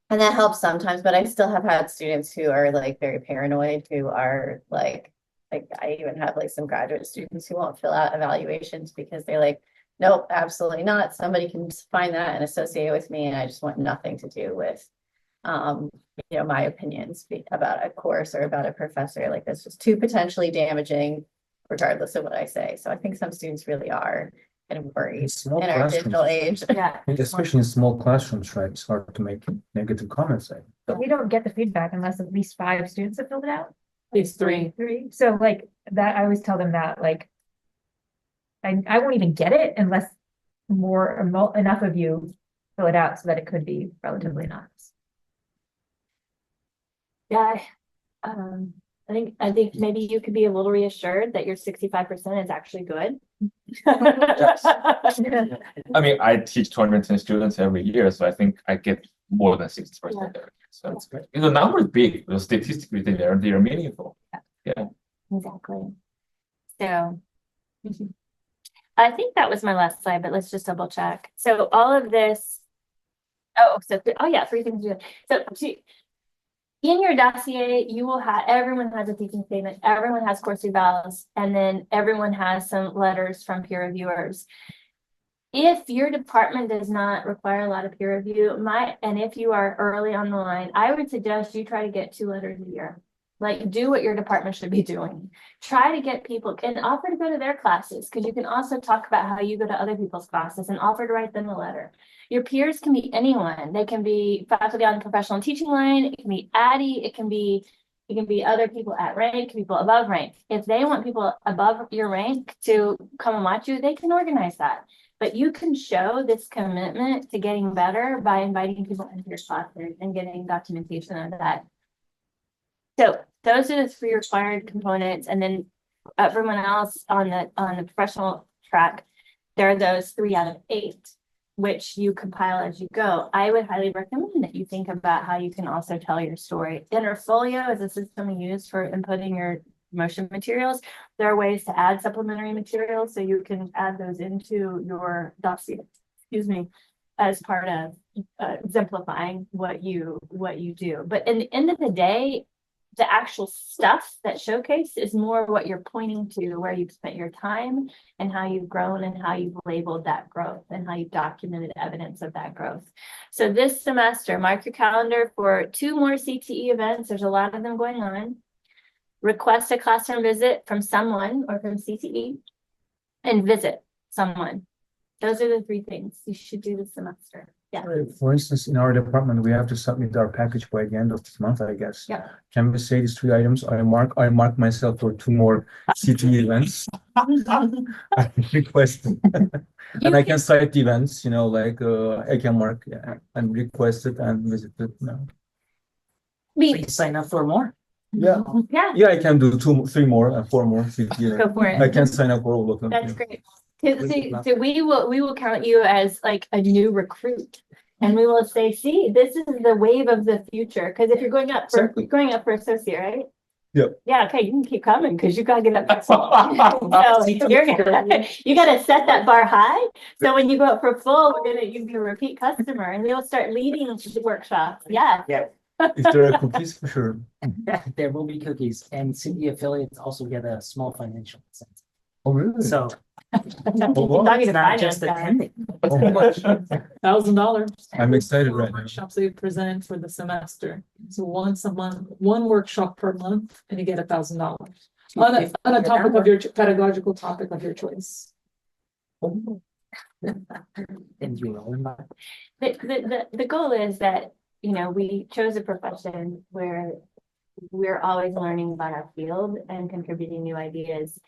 S3: that helps sometimes, but I still have had students who are like very paranoid, who are like I even have like some graduate students who won't fill out evaluations because they're like, nope, absolutely not. Somebody can find that and associate it with me, and I just want nothing to do with my opinions about a course or about a professor. Like that's just too potentially damaging regardless of what I say. So I think some students really are kind of worried in our digital age.
S1: Yeah.
S4: Especially in small classrooms, right? It's hard to make negative comments.
S7: But we don't get the feedback unless at least 5 students have filled it out.
S8: At least 3.
S7: 3. So like that, I always tell them that like, I won't even get it unless enough of you fill it out so that it could be relatively anonymous.
S1: Yeah, I think maybe you could be a little reassured that your 65% is actually good.
S2: I mean, I teach 210 students every year, so I think I get more than 60% every year. So
S4: That's great.
S2: the number is big, but statistically they are meaningful. Yeah.
S1: Exactly. So I think that was my last slide, but let's just double check. So all of this, yeah, 3 things to do. So in your dossier, you will have, everyone has a teaching statement, everyone has course evals, and then everyone has some letters from peer reviewers. If your department does not require a lot of peer review, and if you are early on the line, I would suggest you try to get 2 letters a year. Like do what your department should be doing. Try to get people and offer to go to their classes, because you can also talk about how you go to other people's classes and offer to write them a letter. Your peers can be anyone. They can be faculty on the professional teaching line. It can be Addie. It can be other people at rank, people above rank. If they want people above your rank to come and watch you, they can organize that. But you can show this commitment to getting better by inviting people into your classes and getting documentation of that. So those are the 3 required components, and then everyone else on the professional track, there are those 3 out of 8, which you compile as you go. I would highly recommend that you think about how you can also tell your story. Interfolio is a system we use for inputting your promotion materials. There are ways to add supplementary materials, so you can add those into your dossier, as part of exemplifying what you do. But in the end of the day, the actual stuff that showcase is more what you're pointing to, where you've spent your time and how you've grown and how you've labeled that growth and how you've documented evidence of that growth. So this semester, mark your calendar for 2 more CTE events. There's a lot of them going on. Request a classroom visit from someone or from CTE and visit someone. Those are the 3 things you should do this semester.
S4: For instance, in our department, we have to submit our package by the end of this month, I guess.
S1: Yeah.
S4: Can we say these 3 items? I mark myself for 2 more CTE events. I request. And I can cite the events, like, I can mark, and request it and visit it now.
S6: Please sign up for more.
S4: Yeah,
S1: Yeah,
S4: yeah, I can do 2, 3 more, and 4 more CTE.
S1: go for
S4: I
S1: it.
S4: can sign up for all of them.
S1: That's
S4: yeah.
S1: great. So we will count you as like a new recruit. And we will say, see, this is the wave of the future. Because if you're going up
S4: Exactly.
S1: for associate, right?
S4: Yep.
S1: Yeah, okay, you can keep coming because you gotta get up. So you gotta set that bar high. So when you go up for full, you'll be a repeat customer and we'll start leading the workshops. Yeah.
S4: If there are cookies, for sure.
S6: There will be cookies, and city affiliates also get a small financial incentive.
S4: Oh, really?
S6: So
S4: wow.
S1: Talking
S6: it's
S1: to
S6: not
S1: finance
S6: just
S1: guy.
S6: attending.
S4: Oh, much.
S8: $1,000.
S4: I'm excited right now.
S8: Workshops they present for the semester. So once a month, 1 workshop per month, and you get $1,000 on a topic of your pedagogical topic of your choice.
S6: And you know,
S1: The goal is that, we chose a profession where we're always learning about our field and contributing new ideas.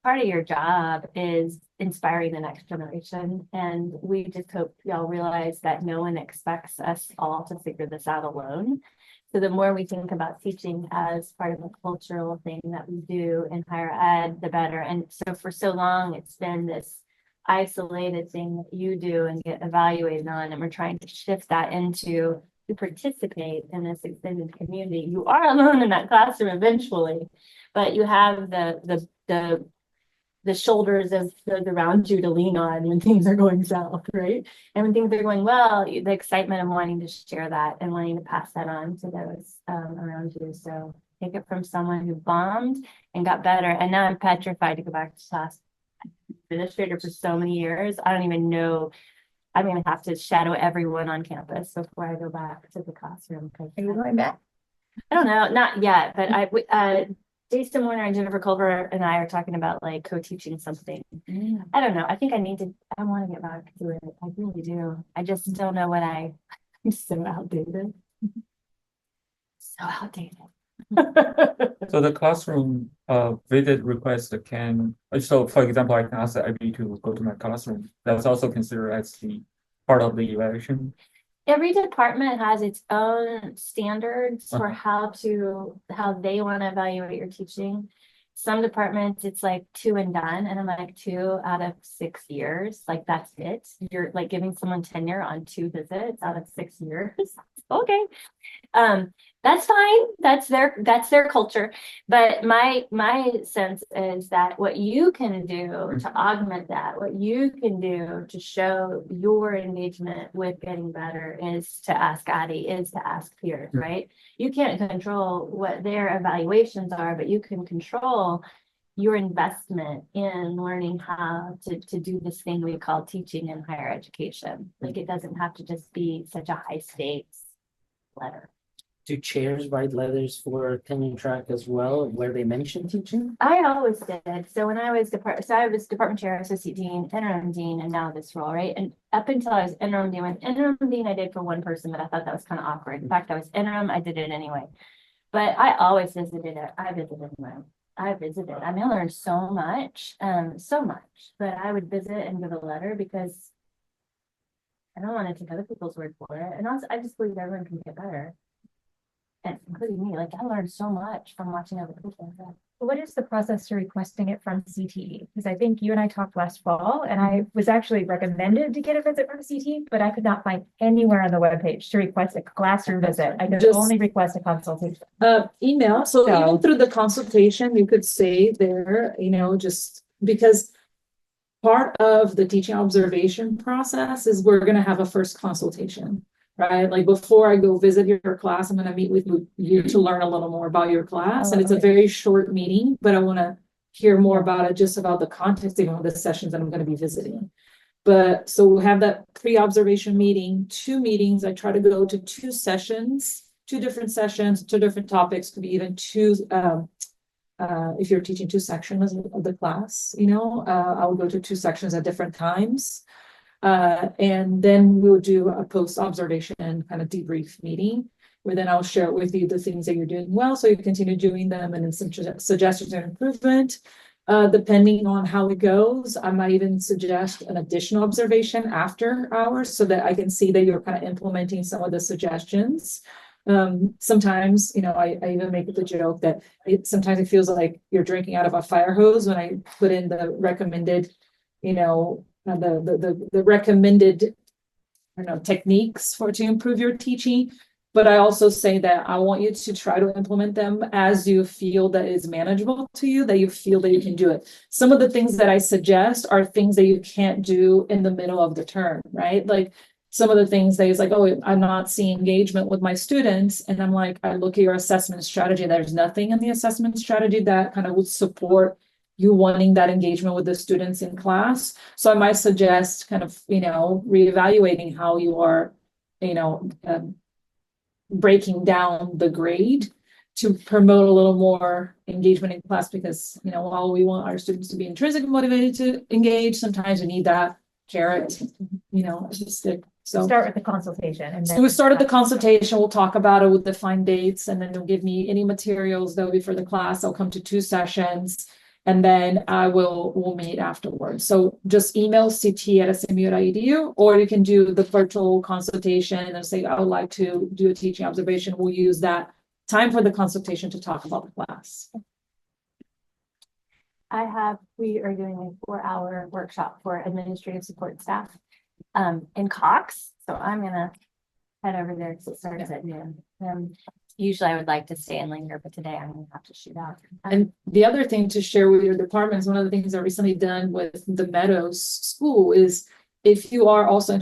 S1: Part of your job is inspiring the next generation. And we just hope y'all realize that no one expects us all to figure this out alone. So the more we think about teaching as part of a cultural thing that we do in higher ed, the better. And so for so long, it's been this isolated thing that you do and get evaluated on. And we're trying to shift that into to participate in this extended community. You are alone in that classroom eventually, but you have the shoulders of those around you to lean on when things are going south, right? And when things are going well, the excitement of wanting to share that and wanting to pass that on to those around you. So take it from someone who bombed and got better. And now I'm petrified to go back to class. Administrator for so many years. I don't even know. I'm going to have to shadow everyone on campus before I go back to the classroom.
S3: Are you going back?
S1: I don't know, not yet, but Jason Warner and Jennifer Culver and I are talking about like co-teaching something. I don't know. I think I want to get back to it. I really do. I just don't know I'm so outdated. So outdated.
S5: So the classroom visit request can, so for example, I can ask the IB to go to my classroom. That's also considered as the part of the evaluation.
S1: Every department has its own standards for how they want to evaluate your teaching. Some departments, it's like 2 and done, and I'm like 2 out of 6 years. Like that's it. You're like giving someone tenure on 2 visits out of 6 years. Okay. That's fine. That's their culture. But my sense is that what you can do to augment that, what you can do to show your engagement with getting better is to ask Addie, is to ask peers, right? You can't control what their evaluations are, but you can control your investment in learning how to do this thing we call teaching in higher education. Like it doesn't have to just be such a high stakes letter.
S6: do chairs write letters for tenure track as well, where they mention teaching?
S1: I always did. So when I was department chair, associate dean, interim dean, and now this role, right? And up until I was interim dean, I did for one person, but I thought that was kind of awkward. In fact, I was interim, I did it anyway. But I always visited it. I visited. I mean, I learned so much, but I would visit and give a letter because I don't want to take other people's word for it. And also, I just believe everyone can get better. And including me, like I learned so much from watching other people.
S7: What is the process to requesting it from CTE? Because I think you and I talked last fall and I was actually recommended to get a visit from CTE, but I could not find anywhere on the webpage to request a classroom visit. I could only request a consultation.
S8: Email. So even through the consultation, you could say there, just because part of the teaching observation process is we're going to have a first consultation. Right? Like before I go visit your class, I'm going to meet with you to learn a little more about your class. And it's a very short meeting, but I want to hear more about it, just about the context of the sessions that I'm going to be visiting. But so we'll have that pre-observation meeting, 2 meetings. I try to go to 2 sessions, 2 different sessions, 2 different topics, could be even 2, if you're teaching 2 sections of the class, I would go to 2 sections at different times. And then we'll do a post-observation kind of debrief meeting, where then I'll share with you the things that you're doing well, so you continue doing them, and then some suggestions and improvement. Depending on how it goes, I might even suggest an additional observation after hours so that I can see that you're kind of implementing some of the suggestions. Sometimes, I even make the joke that sometimes it feels like you're drinking out of a fire hose when I put in the recommended, the recommended, techniques to improve your teaching. But I also say that I want you to try to implement them as you feel that is manageable to you, that you feel that you can do it. Some of the things that I suggest are things that you can't do in the middle of the term, right? Like some of the things that is like, oh, I'm not seeing engagement with my students. And I'm like, I look at your assessment strategy. There's nothing in the assessment strategy that kind of would support you wanting that engagement with the students in class. So I might suggest kind of, reevaluating how you are, breaking down the grade to promote a little more engagement in class, because while we want our students to be intrinsically motivated to engage, sometimes we need that carrot, as a stick. So
S7: Start with the consultation and
S8: so
S7: then.
S8: we started the consultation, we'll talk about it, we'll define dates, and then they'll give me any materials that will be for the class. I'll come to 2 sessions, and then we'll meet afterwards. So just email ct@smu.edu, or you can do the virtual consultation and say, I would like to do a teaching observation. We'll use that time for the consultation to talk about the class.
S1: We are doing a 4-hour workshop for administrative support staff in Cox. So I'm gonna head over there because it starts at noon. Usually I would like to stay and linger, but today I'm gonna have to shoot out.
S8: And the other thing to share with your departments, one of the things I've recently done with the Meadows School is, if you are also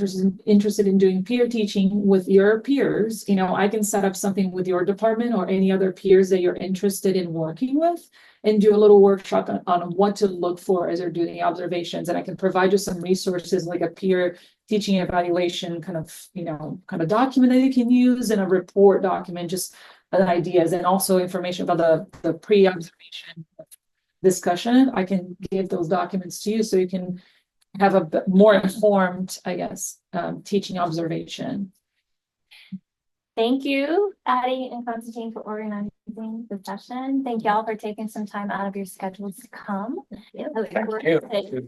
S8: interested in doing peer teaching with your peers, I can set up something with your department or any other peers that you're interested in working with, and do a little workshop on what to look for as you're doing the observations. And I can provide you some resources like a peer teaching evaluation kind of document that you can use, and a report document, just ideas, and also information about the pre-observation discussion. I can give those documents to you so you can have a more informed, teaching observation.
S1: Thank you, Addie and Constantine, for organizing the session. Thank y'all for taking some time out of your schedules to come.
S2: Thank you.